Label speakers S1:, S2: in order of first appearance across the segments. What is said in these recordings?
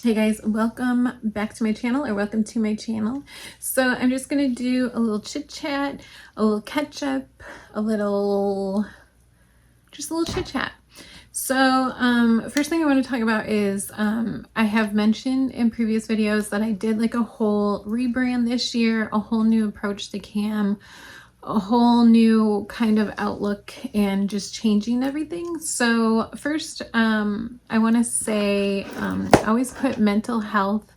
S1: Hey guys, welcome back to my channel, or welcome to my channel. So I'm just gonna do a little chit chat, a little catch up, just a little chit chat. So first thing I want to talk about is I have mentioned in previous videos that I did like a whole rebrand this year, a whole new approach to cam, a whole new kind of outlook, and just changing everything. So first, I want to say always put mental health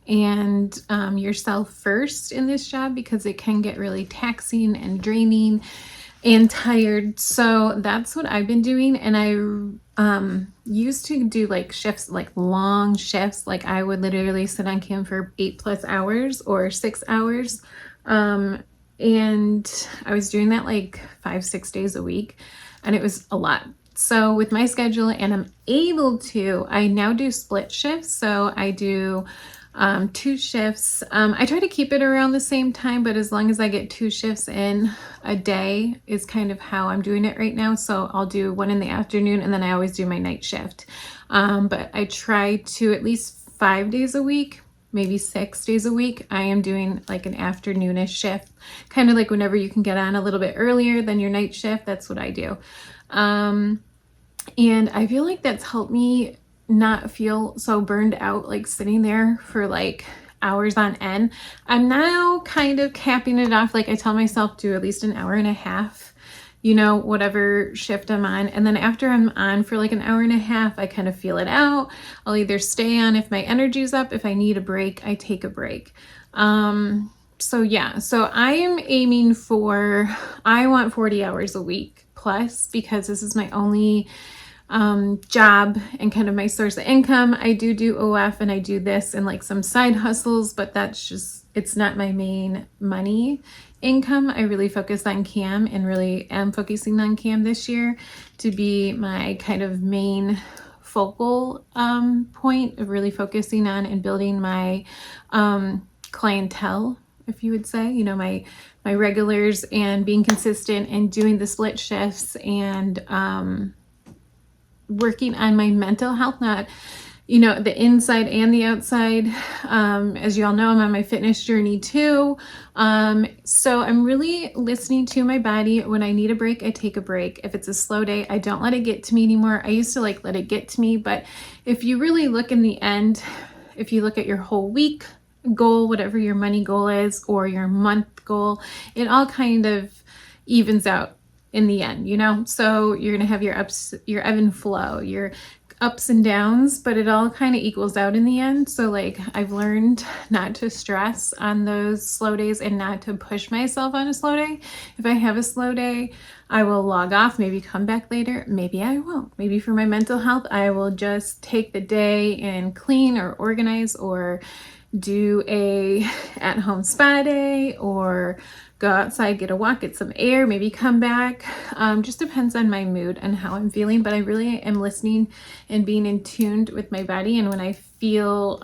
S1: and yourself first in this job, because it can get really taxing and draining and tired. So that's what I've been doing. And I used to do like shifts, like long shifts. Like I would literally sit on cam for 8+ hours or 6 hours. And I was doing that like 5-6 days a week, and it was a lot. So with my schedule, and I'm able to, I now do split shifts. So I do 2 shifts. I try to keep it around the same time, but as long as I get 2 shifts in a day is kind of how I'm doing it right now. So I'll do one in the afternoon, and then I always do my night shift. But I try to at least 5 days a week, maybe 6 days a week, I am doing like an afternoonish shift, kind of like whenever you can get on a little bit earlier than your night shift. That's what I do. And I feel like that's helped me not feel so burned out, like sitting there for like hours on end. I'm now kind of capping it off. Like I tell myself to at least an hour and a half, you know, whatever shift I'm on. And then after I'm on for like an hour and a half, I kind of feel it out. I'll either stay on if my energy's up. If I need a break, I take a break. So yeah, so I am aiming for, I want 40 hours a week plus, because this is my only job and kind of my source of income. I do OF and I do this and like some side hustles, but that's just, it's not my main money income. I really focus on cam, and really am focusing on cam this year to be my kind of main focal point of really focusing on and building my clientele, if you would say, you know, my regulars, and being consistent and doing the split shifts, and working on my mental health, not, you know, the inside and the outside. As you all know, I'm on my fitness journey too. So I'm really listening to my body. When I need a break, I take a break. If it's a slow day, I don't let it get to me anymore. I used to like let it get to me, but if you really look in the end, if you look at your whole week goal, whatever your money goal is, or your month goal, it all kind of evens out in the end, you know? So you're going to have your ups, your ebb and flow, your ups and downs, but it all kind of equals out in the end. So like I've learned not to stress on those slow days and not to push myself on a slow day. If I have a slow day, I will log off, maybe come back later. Maybe I won't. Maybe for my mental health, I will just take the day and clean or organize, or do a at-home spa day, or go outside, get a walk, get some air, maybe come back. Just depends on my mood and how I'm feeling, but I really am listening and being in tuned with my body. And when I feel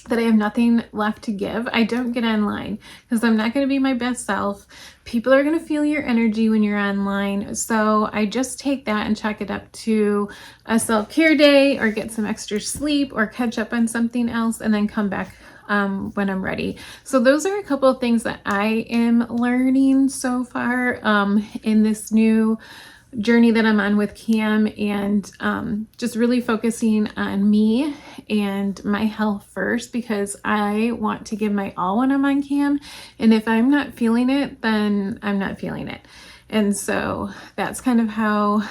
S1: that I have nothing left to give, I don't get online, because I'm not going to be my best self. People are going to feel your energy when you're online. So I just take that and chalk it up to a self-care day, or get some extra sleep, or catch up on something else, and then come back when I'm ready. So those are a couple of things that I am learning so far in this new journey that I'm on with cam, and just really focusing on me and my health first, because I want to give my all when I'm on cam, and if I'm not feeling it, then I'm not feeling it. And so that's kind of how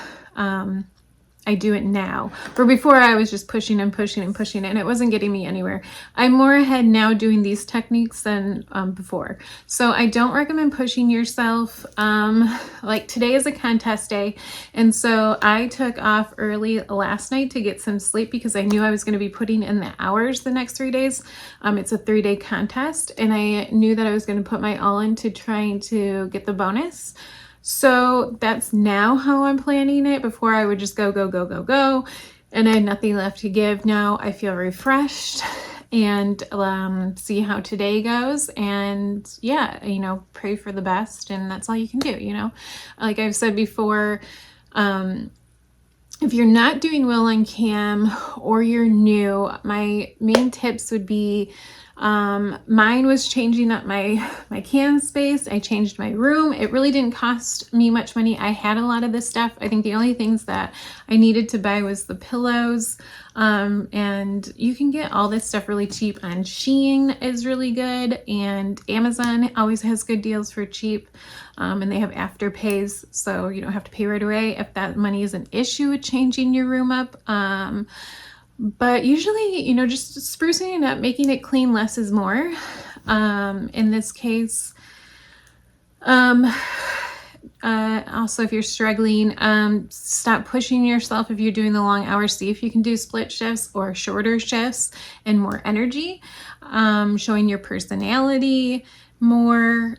S1: I do it now. For before, I was just pushing and pushing and pushing, and it wasn't getting me anywhere. I'm more ahead now doing these techniques than before. So I don't recommend pushing yourself. Like today is a contest day, and so I took off early last night to get some sleep, because I knew I was going to be putting in the hours the next 3 days. It's a 3-day contest, and I knew that I was going to put my all into trying to get the bonus. So that's now how I'm planning it. Before, I would just go, and I had nothing left to give. Now I feel refreshed, and see how today goes. And yeah, you know, pray for the best, and that's all you can do, you know. Like I've said before, if you're not doing well on cam or you're new, my main tips would be, mine was changing up my cam space. I changed my room. It really didn't cost me much money. I had a lot of this stuff. I think the only things that I needed to buy was the pillows. And you can get all this stuff really cheap on Shein is really good, and Amazon always has good deals for cheap. And they have afterpays, so you don't have to pay right away if that money is an issue with changing your room up. But usually, you know, just sprucing it up, making it clean less is more. In this case, also, if you're struggling, stop pushing yourself. If you're doing the long hours, see if you can do split shifts or shorter shifts and more energy, showing your personality more.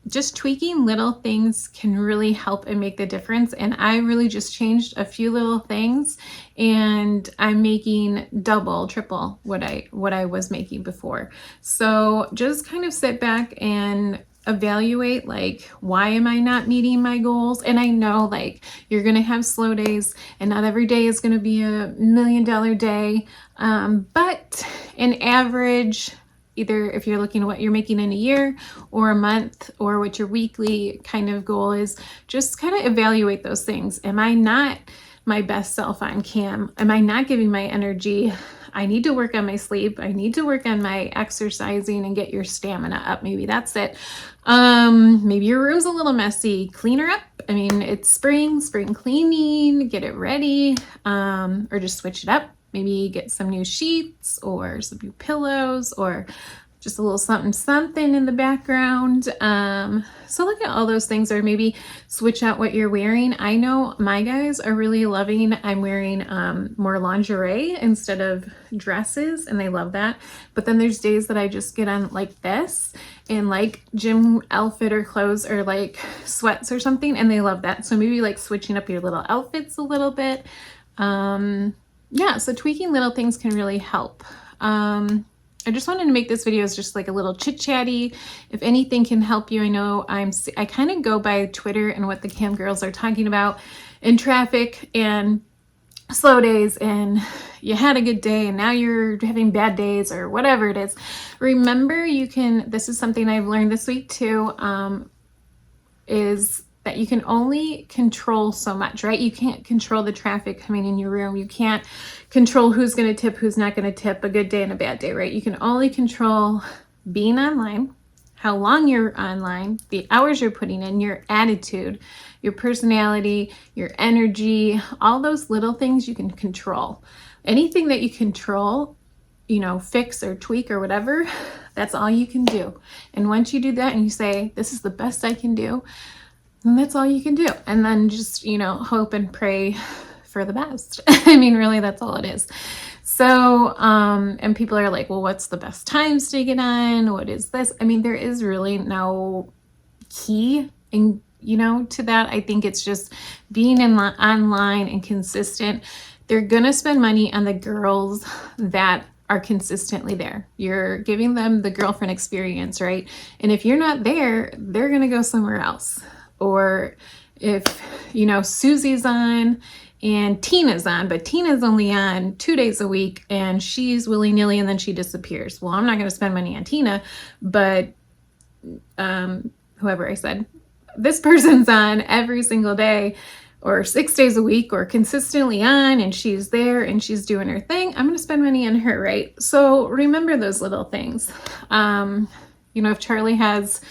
S1: Just tweaking little things can really help and make the difference. And I really just changed a few little things, and I'm making double, triple what I was making before. So just kind of sit back and evaluate, like, why am I not meeting my goals? And I know, like, you're gonna have slow days, and not every day is gonna be $1 million day, but an average, either if you're looking at what you're making in a year or a month, or what your weekly kind of goal is, just kind of evaluate those things. Am I not my best self on cam? Am I not giving my energy? I need to work on my sleep. I need to work on my exercising and get your stamina up. Maybe that's it. Maybe your room's a little messy. Clean her up. I mean, it's spring cleaning, get it ready, or just switch it up. Maybe get some new sheets or some new pillows, or just a little something in the background. So look at all those things, or maybe switch out what you're wearing. I know my guys are really loving, I'm wearing more lingerie instead of dresses, and they love that. But then there's days that I just get on like this and like gym outfit or clothes, or like sweats or something, and they love that. So maybe like switching up your little outfits a little bit. Yeah, so tweaking little things can really help. I just wanted to make this video as just like a little chit-chatty. If anything can help you, I know I kind of go by Twitter and what the cam girls are talking about in traffic and slow days, and you had a good day and now you're having bad days or whatever it is. Remember, this is something I've learned this week too, is that you can only control so much, right? You can't control the traffic coming in your room. You can't control who's going to tip, who's not going to tip, a good day and a bad day, right? You can only control being online, how long you're online, the hours you're putting in, your attitude, your personality, your energy, all those little things you can control. Anything that you control, you know, fix or tweak or whatever, that's all you can do. And once you do that and you say, this is the best I can do, and that's all you can do. And then just, you know, hope and pray for the best. I mean, really, that's all it is. So, and people are like, well, what's the best times to get on? What is this? I mean, there is really no key, and you know, to that. I think it's just being online and consistent. They're gonna spend money on the girls that are consistently there. You're giving them the girlfriend experience, right? And if you're not there, they're gonna go somewhere else. Or if, you know, Susie's on and Tina's on, but Tina's only on 2 days a week and she's willy-nilly and then she disappears. Well, I'm not going to spend money on Tina, but whoever I said, this person's on every single day or 6 days a week or consistently on, and she's there and she's doing her thing. I'm going to spend money on her, right? So remember those little things. You know, if Charlie has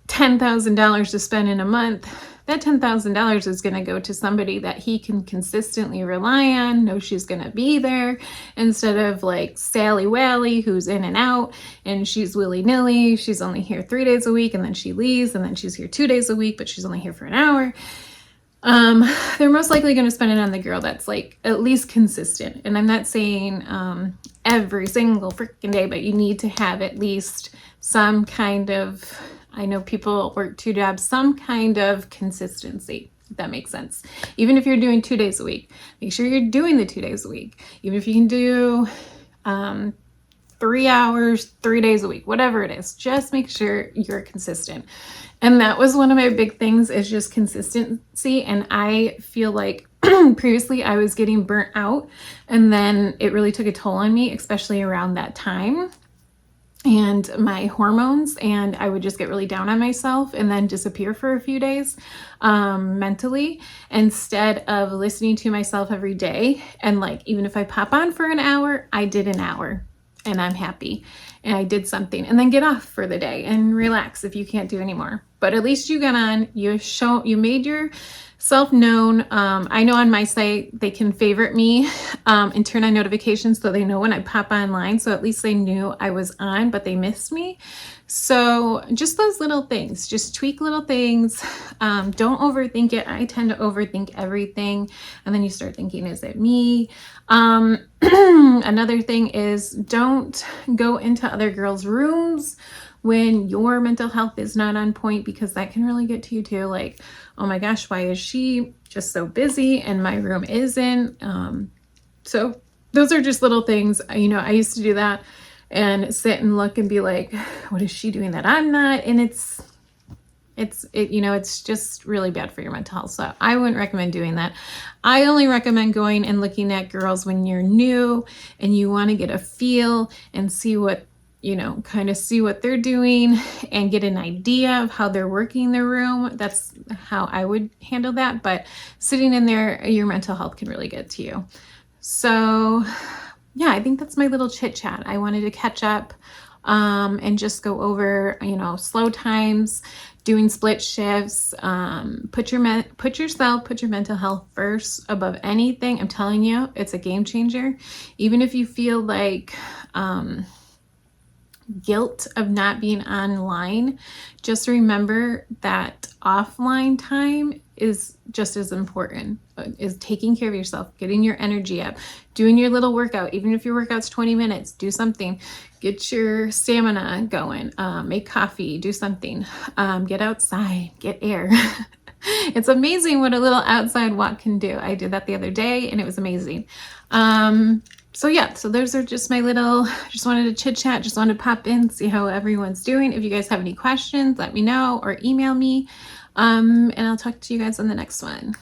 S1: $10,000 to spend in a month, that $10,000 is going to go to somebody that he can consistently rely on, know she's going to be there, instead of like Sally Wally, who's in and out and she's willy-nilly. She's only here 3 days a week and then she leaves, and then she's here 2 days a week, but she's only here for an hour. They're most likely going to spend it on the girl that's like at least consistent. And I'm not saying every single freaking day, but you need to have at least some kind of, I know people work 2 jobs, some kind of consistency, if that makes sense. Even if you're doing 2 days a week, make sure you're doing the 2 days a week. Even if you can do 3 hours, 3 days a week, whatever it is, just make sure you're consistent. And that was one of my big things, is just consistency. And I feel like Previously I was getting burnt out, and then it really took a toll on me, especially around that time and my hormones, and I would just get really down on myself and then disappear for a few days mentally, instead of listening to myself every day. And like, even if I pop on for an hour, I did an hour and I'm happy and I did something, and then get off for the day and relax if you can't do anymore. But at least you got on, you made yourself known. I know on my site they can favorite me and turn on notifications so they know when I pop online, so at least they knew I was on, but they missed me. So just those little things, just tweak little things. Don't overthink it. I tend to overthink everything, and then you start thinking, is it me? Another thing is, don't go into other girls' rooms when your mental health is not on point, because that can really get to you too. Like, oh my gosh, why is she just so busy and my room isn't? So those are just little things. You know, I used to do that and sit and look and be like, what is she doing that I'm not? And it's just really bad for your mental health. So I wouldn't recommend doing that. I only recommend going and looking at girls when you're new and you want to get a feel and see what, kind of see what they're doing and get an idea of how they're working their room. That's how I would handle that. But sitting in there, your mental health can really get to you. So yeah, I think that's my little chit chat. I wanted to catch up and just go over, slow times, doing split shifts, put your mental health first above anything. I'm telling you, it's a game changer. Even if you feel like guilt of not being online, just remember that offline time is just as important, is taking care of yourself, getting your energy up, doing your little workout. Even if your workout's 20 minutes, do something, get your stamina going, make coffee, do something, get outside, get air. It's amazing what a little outside walk can do. I did that the other day and it was amazing. So yeah, so those are just my little, just wanted to chit chat, just wanted to pop in, see how everyone's doing. If you guys have any questions, let me know or email me. And I'll talk to you guys on the next one.